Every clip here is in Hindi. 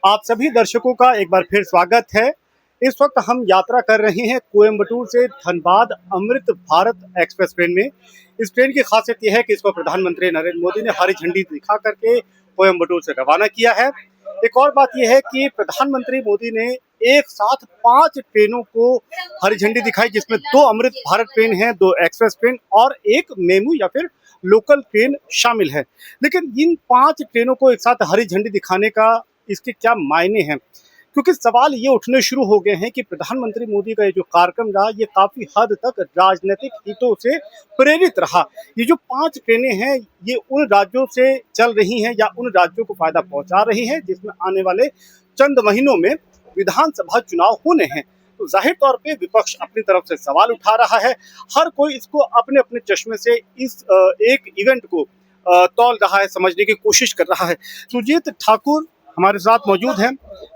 आप सभी दर्शकों का एक बार फिर स्वागत है। इस वक्त हम यात्रा कर रहे हैं कोयम्बटूर से धनबाद अमृत भारत एक्सप्रेस ट्रेन में। इस ट्रेन की खासियत यह है कि इसको प्रधानमंत्री नरेंद्र मोदी ने हरी झंडी दिखा करके कोयम्बटूर से रवाना किया है। एक और बात यह है कि प्रधानमंत्री मोदी ने एक साथ 5 ट्रेनों को हरी झंडी दिखाई, जिसमें 2 अमृत भारत ट्रेन हैं, 2 एक्सप्रेस ट्रेन और 1 मेमू या फिर लोकल ट्रेन शामिल है। लेकिन इन 5 ट्रेनों को एक साथ हरी झंडी दिखाने का इसके क्या मायने हैं, क्योंकि सवाल ये उठने शुरू हो गए हैं कि प्रधानमंत्री मोदी का ये जो कार्यक्रम रहा, ये काफी हद तक राजनीतिक हितों से प्रेरित रहा। ये जो 5 ट्रेनें हैं, ये उन राज्यों से चल रही हैं या उन राज्यों को फायदा पहुंचा रही हैं जिसमें आने वाले चंद महीनों में विधानसभा चुनाव होने हैं। तो जाहिर तौर पे विपक्ष अपनी तरफ से सवाल उठा रहा है। हर कोई इसको अपने अपने चश्मे से इस एक इवेंट को तौल रहा है, समझने की कोशिश कर रहा है। सुजीत ठाकुर हमारे साथ मौजूद हैं,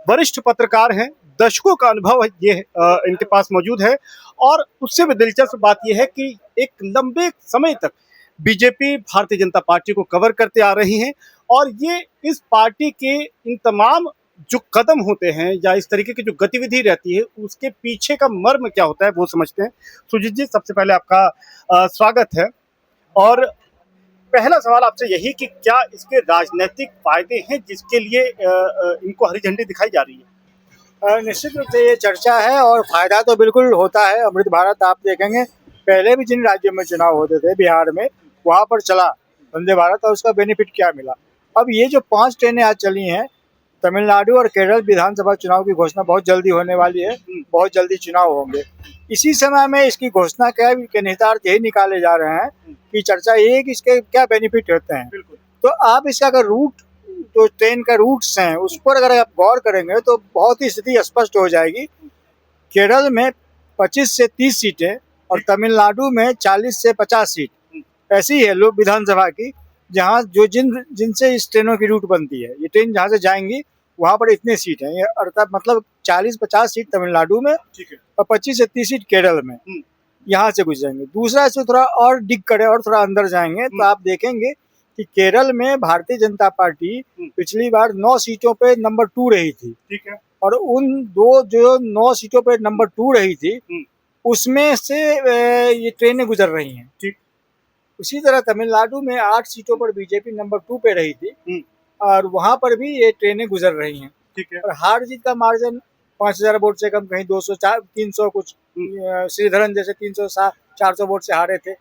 वरिष्ठ पत्रकार हैं, दशकों का अनुभव ये इनके पास मौजूद है। और उससे भी दिलचस्प बात यह है कि एक लंबे समय तक बीजेपी भारतीय जनता पार्टी को कवर करते आ रही हैं और ये इस पार्टी के इन तमाम जो कदम होते हैं या इस तरीके की जो गतिविधि रहती है, उसके पीछे का मर्म क्या होता है वो समझते हैं। सुजीत जी, सबसे पहले आपका स्वागत है। और पहला सवाल आपसे यही कि क्या इसके राजनीतिक फायदे हैं जिसके लिए इनको हरी झंडी दिखाई जा रही है? निश्चित रूप से ये चर्चा है और फायदा तो बिल्कुल होता है। अमृत भारत आप देखेंगे, पहले भी जिन राज्यों में चुनाव होते थे, बिहार में, वहाँ पर चला वंदे भारत और उसका बेनिफिट क्या मिला। अब ये जो 5 ट्रेनें आज चली हैं, तमिलनाडु और केरल विधानसभा चुनाव की घोषणा बहुत जल्दी होने वाली है, बहुत जल्दी चुनाव होंगे। इसी समय में इसकी घोषणा के निहितार्थ यही निकाले जा रहे हैं कि चर्चा ये है कि इसके क्या बेनिफिट होते हैं। तो आप इसका अगर रूट, जो ट्रेन का रूट्स हैं, उस पर अगर आप गौर करेंगे तो बहुत ही स्थिति स्पष्ट हो जाएगी। केरल में 25 से 30 सीटें और तमिलनाडु में 40 से 50 सीट ऐसी है लोक विधानसभा की, जहाँ जो जिनसे इस ट्रेनों की रूट बनती है। ये ट्रेन जहाँ से जाएंगी वहाँ पर इतने सीट हैं, अर्थात मतलब 40-50 सीट तमिलनाडु में और 25 से 30 सीट केरल में, यहाँ से गुजरेंगे। दूसरा, इसमें थोड़ा और डिग करें और थोड़ा अंदर जाएंगे तो आप देखेंगे कि केरल में भारतीय जनता पार्टी पिछली बार 9 सीटों पे नंबर 2 रही थी। ठीक है। और उन 9 सीटों पे नंबर 2 रही थी, उसमें से ये ट्रेनें गुजर रही हैं। ठीक। उसी तरह तमिलनाडु में 8 सीटों पर बीजेपी नंबर 2 पे रही थी और वहां पर भी ये ट्रेनें गुजर रही हैं। ठीक है। और हार जीत का मार्जिन 5000 वोट से कम, कहीं 200, 300 कुछ। श्रीधरन जैसे 300-400 वोट से हारे थे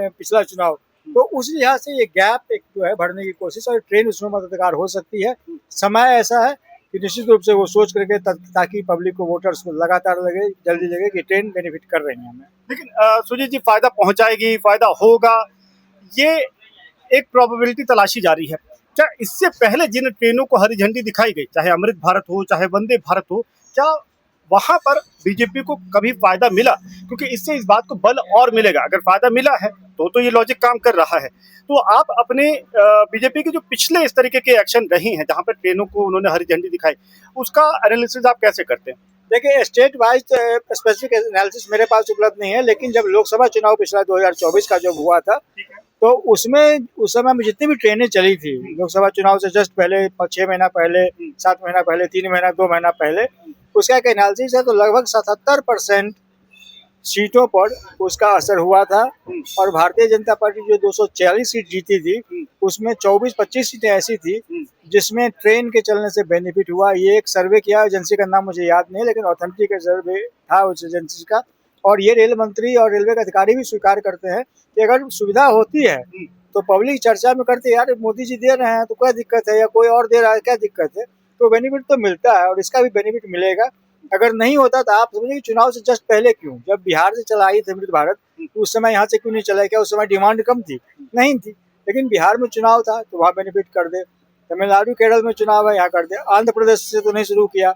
पिछला चुनाव। तो उस लिहाज से ये गैप एक जो है भरने की कोशिश, और ट्रेन उसमें मददगार हो सकती है। समय ऐसा है कि निश्चित रूप से वो सोच करके, ताकि पब्लिक को, वोटर्स को लगातार लगे, जल्दी लगे कि ट्रेन बेनिफिट कर रही है हमें। लेकिन सुजीत जी, फायदा पहुंचाएगी, फायदा होगा, ये एक प्रोबेबिलिटी तलाशी जा रही है। क्या इससे पहले जिन ट्रेनों को हरी झंडी दिखाई गई, चाहे अमृत भारत हो चाहे वंदे भारत हो, क्या वहां पर बीजेपी को कभी फायदा मिला? क्योंकि इससे इस बात को बल और मिलेगा। अगर फायदा मिला है तो ये लॉजिक काम कर रहा है। तो आप अपने बीजेपी के जो पिछले इस तरीके के एक्शन रही हैं, जहां पर ट्रेनों को उन्होंने हरी झंडी दिखाई, उसका एनालिसिस आप कैसे करते हैं? देखिए, स्टेट वाइज स्पेसिफिक एनालिसिस मेरे पास उपलब्ध नहीं है, लेकिन जब लोकसभा चुनाव पिछला 2024 का जब हुआ था, तो उसमें उस समय में जितनी भी ट्रेनें चली थी, लोकसभा चुनाव से जस्ट पहले, 6 महीना पहले, 7 महीना पहले, 3 महीना, 2 महीना पहले, उसका एक एनालिसिस है, तो लगभग 77% सीटों पर उसका असर हुआ था। और भारतीय जनता पार्टी जो 240 सीट जीती थी, उसमें 24-25 सीटें ऐसी थी जिसमें ट्रेन के चलने से बेनिफिट हुआ। ये एक सर्वे किया, एजेंसी का नाम मुझे याद नहीं, लेकिन ऑथेंटिक सर्वे था उस एजेंसी का। और ये रेल मंत्री और रेलवे के अधिकारी भी स्वीकार करते हैं कि अगर सुविधा होती है तो पब्लिक चर्चा में करते हैं, यार मोदी जी दे रहे हैं तो क्या दिक्कत है, या कोई और दे रहा है क्या दिक्कत है। तो बेनिफिट तो मिलता है और इसका भी बेनिफिट मिलेगा। अगर नहीं होता तो आप समझिए कि चुनाव से जस्ट पहले क्यों, जब बिहार से चलाई थी अमृत भारत, तो उस समय यहाँ से क्यों नहीं चला? क्या उस समय डिमांड कम थी? नहीं थी। लेकिन बिहार में चुनाव था तो वहाँ बेनिफिट कर दे। तमिलनाडु केरल में चुनाव है, यहाँ कर दे। आंध्र प्रदेश से तो नहीं शुरू किया,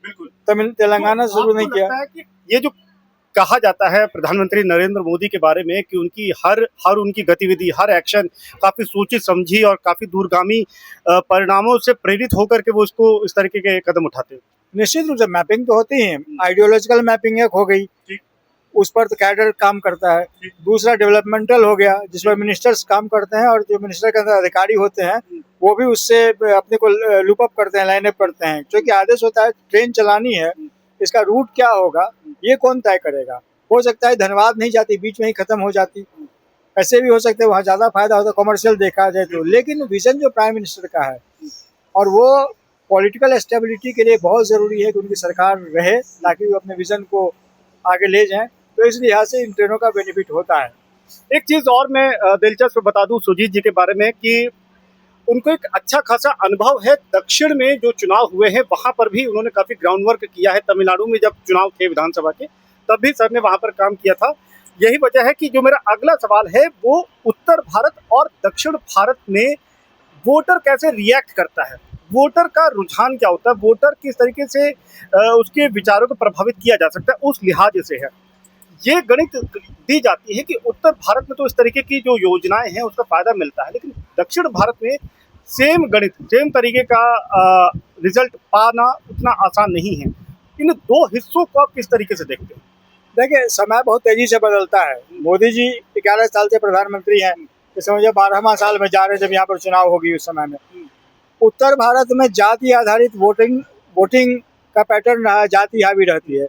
बिल्कुल तेलंगाना से शुरू नहीं किया। ये जो कहा जाता है प्रधानमंत्री नरेंद्र मोदी के बारे में कि उनकी हर उनकी गतिविधि, हर एक्शन काफी सोची समझी और काफी दूरगामी परिणामों से प्रेरित होकर के वो उसको इस तरीके के कदम उठाते हैं। निश्चित रूप से मैपिंग तो होती है, आइडियोलॉजिकल मैपिंग एक हो गई, उस पर तो कैडर काम करता है। दूसरा डेवलपमेंटल हो गया, जिसमें मिनिस्टर्स काम करते हैं और जो मिनिस्टर के अंदर अधिकारी होते हैं वो भी उससे अपने को लूप अप करते हैं, लाइन अप करते हैं। क्योंकि आदेश होता है ट्रेन चलानी है, इसका रूट क्या होगा ये कौन तय करेगा। हो सकता है धनबाद नहीं जाती, बीच में ही खत्म हो जाती, ऐसे भी हो सकते हैं वहाँ ज़्यादा फायदा होता, कॉमर्शियल देखा जाए तो। लेकिन विजन जो प्राइम मिनिस्टर का है और वो पॉलिटिकल स्टेबिलिटी के लिए बहुत ज़रूरी है कि उनकी सरकार रहे ताकि वो अपने विजन को आगे ले जाएं, तो इस लिहाज से इन ट्रेनों का बेनिफिट होता है। एक चीज़ और मैं दिलचस्प बता दूं सुजीत जी के बारे में कि उनको एक अच्छा खासा अनुभव है। दक्षिण में जो चुनाव हुए हैं वहाँ पर भी उन्होंने काफ़ी ग्राउंड वर्क किया है। तमिलनाडु में जब चुनाव थे विधानसभा के तब भी सर ने वहाँ पर काम किया था। यही वजह है कि जो मेरा अगला सवाल है वो उत्तर भारत और दक्षिण भारत में वोटर कैसे रिएक्ट करता है, वोटर का रुझान क्या होता है, वोटर किस तरीके से उसके विचारों को प्रभावित किया जा सकता है, उस लिहाज से है ये गणित दी जाती है कि उत्तर भारत में तो इस तरीके की जो योजनाएं हैं उसका फायदा मिलता है, लेकिन दक्षिण भारत में सेम गणित सेम तरीके का रिजल्ट पाना उतना आसान नहीं है। इन दो हिस्सों को आप किस तरीके से देखते हैं? देखिए, समय बहुत तेजी से बदलता है। मोदी जी 11 साल से प्रधानमंत्री हैं, इस समय 12वां साल में जा रहे जब यहाँ पर चुनाव होगी उस समय में। उत्तर भारत में जाति आधारित वोटिंग का पैटर्न रहा, जाति हावी रहती है।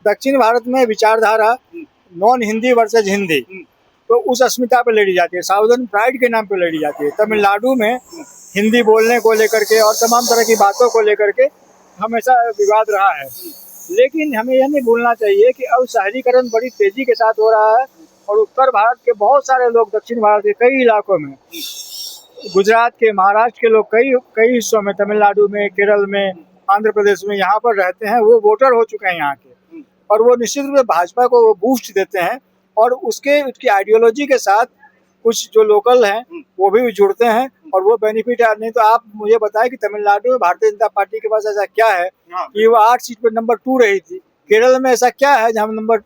दक्षिण भारत में विचारधारा नॉन हिंदी वर्सेज हिंदी, तो उस अस्मिता पर लड़ी जाती है, साउदर्न प्राइड के नाम पर लड़ी जाती है। तमिलनाडु में हिंदी बोलने को लेकर के और तमाम तरह की बातों को लेकर के हमेशा विवाद रहा है। लेकिन हमें यह नहीं भूलना चाहिए कि अब शहरीकरण बड़ी तेजी के साथ हो रहा है और उत्तर भारत के बहुत सारे लोग दक्षिण भारत के कई इलाकों में, गुजरात के, महाराष्ट्र के लोग कई हिस्सों में, तमिलनाडु में, केरल में, आंध्र प्रदेश में यहाँ पर रहते हैं, वो वोटर हो चुके हैं यहाँ के, और वो निश्चित रूप से भाजपा को बूस्ट देते हैं और उसकी आइडियोलॉजी के साथ कुछ जो लोकल हैं वो भी जुड़ते हैं और वो बेनिफिट है। नहीं तो आप मुझे बताएं कि तमिलनाडु में भारतीय जनता पार्टी के पास ऐसा क्या है कि वो 8 सीट पर नंबर 2 रही थी, केरल में ऐसा क्या है जहाँ नंबर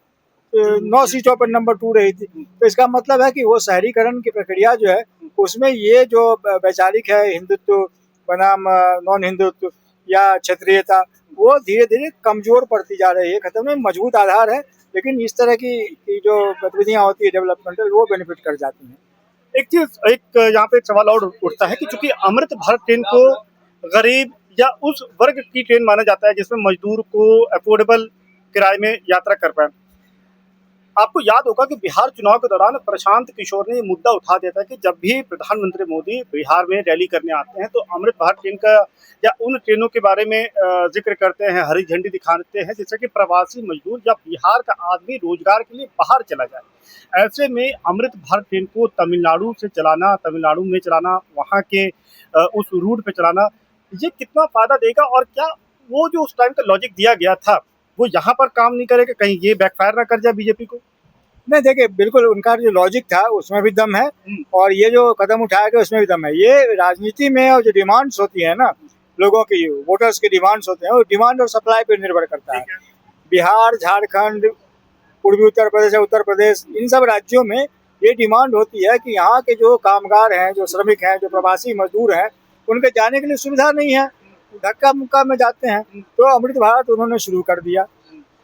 9 सीटों पर नंबर 2 रही थी। तो इसका मतलब है कि वो शहरीकरण की प्रक्रिया जो है उसमें ये जो वैचारिक है हिंदुत्व बनाम नॉन हिंदुत्व या क्षेत्रीयता, वो धीरे धीरे कमजोर पड़ती जा रही है, खत्म नहीं, मजबूत आधार है, लेकिन इस तरह की जो गतिविधियां होती है डेवलपमेंटल वो बेनिफिट कर जाती हैं। एक यहाँ पे एक सवाल और उठता है कि चूंकि अमृत भारत ट्रेन को गरीब या उस वर्ग की ट्रेन माना जाता है जिसमें मजदूर को अफोर्डेबल किराए में यात्रा कर पाए। आपको याद होगा कि बिहार चुनाव के दौरान प्रशांत किशोर ने ये मुद्दा उठा दिया था कि जब भी प्रधानमंत्री मोदी बिहार में रैली करने आते हैं तो अमृत भारत ट्रेन का या उन ट्रेनों के बारे में जिक्र करते हैं, हरी झंडी दिखाते हैं, जिससे कि प्रवासी मजदूर या बिहार का आदमी रोजगार के लिए बाहर चला जाए। ऐसे में अमृत भारत ट्रेन को तमिलनाडु से चलाना, तमिलनाडु में चलाना, वहाँ के उस रूट पे चलाना, ये कितना फायदा देगा और क्या वो जो उस टाइम का लॉजिक दिया गया था वो यहाँ पर काम नहीं करेगा, कहीं ये बैकफायर ना कर जाए बीजेपी को? नहीं, देखिए, बिल्कुल उनका जो लॉजिक था उसमें भी दम है और ये जो कदम उठाया गया उसमें भी दम है। ये राजनीति में और जो डिमांड्स होती है ना लोगों की, वोटर्स की डिमांड्स होते हैं, वो डिमांड और सप्लाई पर निर्भर करता है। बिहार, झारखंड, पूर्वी उत्तर प्रदेश या उत्तर प्रदेश, इन सब राज्यों में ये डिमांड होती है कि यहाँ के जो कामगार हैं, जो श्रमिक हैं, जो प्रवासी मजदूर हैं, उनके जाने के लिए सुविधा नहीं है, धक्का मुक्का में जाते हैं। तो अमृत भारत उन्होंने शुरू कर दिया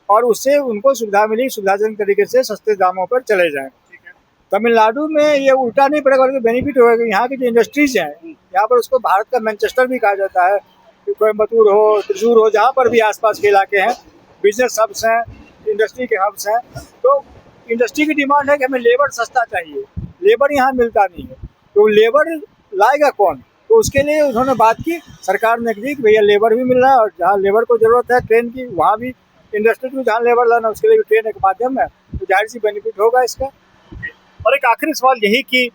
और उससे उनको सुविधा मिली, सुविधाजनक तरीके से सस्ते दामों पर चले जाएं। तमिलनाडु में ये उल्टा नहीं पड़ेगा, बल्कि बेनिफिट होगा। यहाँ की जो इंडस्ट्रीज हैं, यहाँ पर उसको भारत का मैनचेस्टर भी कहा जाता है, कोयम्बतूर हो, त्रिशूर हो, जहाँ पर भी आसपास के इलाके हैं, बिजनेस हब्स हैं, इंडस्ट्री के हब्स हैं। तो इंडस्ट्री की डिमांड है कि हमें लेबर सस्ता चाहिए, लेबर यहाँ मिलता नहीं है, तो लेबर लाएगा कौन? तो उसके लिए उन्होंने बात की, सरकार ने की कि भैया लेबर भी मिल रहा है और जहाँ लेबर को ज़रूरत है ट्रेन की, वहाँ भी इंडस्ट्री को जहाँ लेबर लाना, उसके लिए भी ट्रेन एक माध्यम है, तो जाहिर सी बेनिफिट होगा इसका। और एक आखिरी सवाल यही कि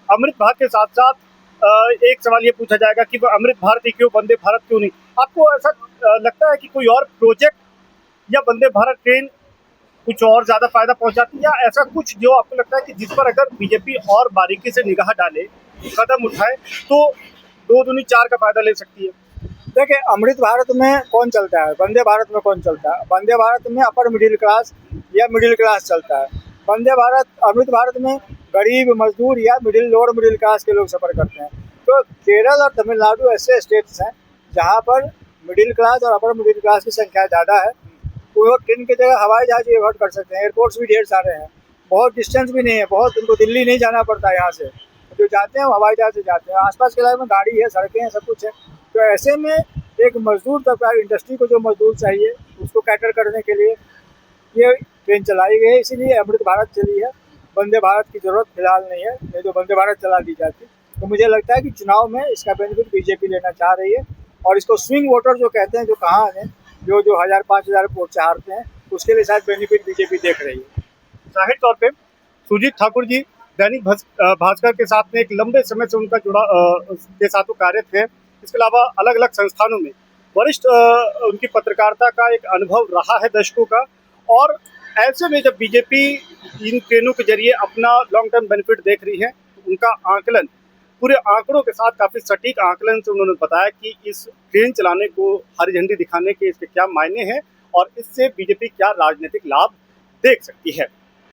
अमृत भारत के साथ साथ एक सवाल ये पूछा जाएगा कि अमृत भारत ही क्यों, वंदे भारत क्यों नहीं? आपको ऐसा लगता है कि कोई और प्रोजेक्ट या वंदे भारत ट्रेन कुछ और ज़्यादा फायदा पहुंचाती है, या ऐसा कुछ जो आपको लगता है कि जिस पर अगर बीजेपी और बारीकी से निगाह डाले, कदम उठाए, तो 2 दूनी 4 का फायदा ले सकती है? देखिए, अमृत भारत में कौन चलता है, वंदे भारत में कौन चलता है? वंदे भारत में अपर मिडिल क्लास या मिडिल क्लास चलता है। अमृत भारत में गरीब, मजदूर या लोअर मिडिल क्लास के लोग सफ़र करते हैं। तो केरल और तमिलनाडु ऐसे स्टेट्स हैं जहाँ पर मिडिल क्लास और अपर मिडिल क्लास की संख्या ज़्यादा है वो ट्रेन की जगह हवाई जहाज भी अवॉइड कर सकते हैं। एयरपोर्ट्स भी ढेर सारे हैं, बहुत डिस्टेंस भी नहीं है, बहुत उनको दिल्ली नहीं जाना पड़ता है यहाँ से। जो जाते हैं वो हवाई जहाज से जाते हैं। आसपास के इलाके में गाड़ी है, सड़कें हैं, सब कुछ है। तो ऐसे में एक मजदूर तबका, इंडस्ट्री को जो मजदूर चाहिए उसको कैटर करने के लिए ये ट्रेन चलाई गई है। इसीलिए अमृत भारत चली है। वंदे भारत की जरूरत फिलहाल नहीं है, नहीं तो वंदे भारत चला दी जाती। तो मुझे लगता है कि चुनाव में इसका बेनिफिट बीजेपी लेना चाह रही है, और इसको स्विंग वोटर जो कहते हैं, जो कहाँ है, जो 1000-5000 वोट चाहते हैं, उसके लिए शायद बेनिफिट बीजेपी देख रही है। जाहिर तौर पे सुजीत ठाकुर जी दैनिक भास्कर के साथ में एक लंबे समय से उनका जुड़ा के साथ वो कार्यरत है। इसके अलावा अलग अलग संस्थानों में वरिष्ठ उनकी पत्रकारिता का एक अनुभव रहा है दशकों का। और ऐसे में जब बीजेपी इन ट्रेनों के जरिए अपना लॉन्ग टर्म बेनिफिट देख रही है, उनका आंकलन पूरे आंकड़ों के साथ काफ़ी सटीक आंकलन से उन्होंने बताया कि इस ट्रेन चलाने को हरी झंडी दिखाने के इसके क्या मायने हैं और इससे बीजेपी क्या राजनीतिक लाभ देख सकती है।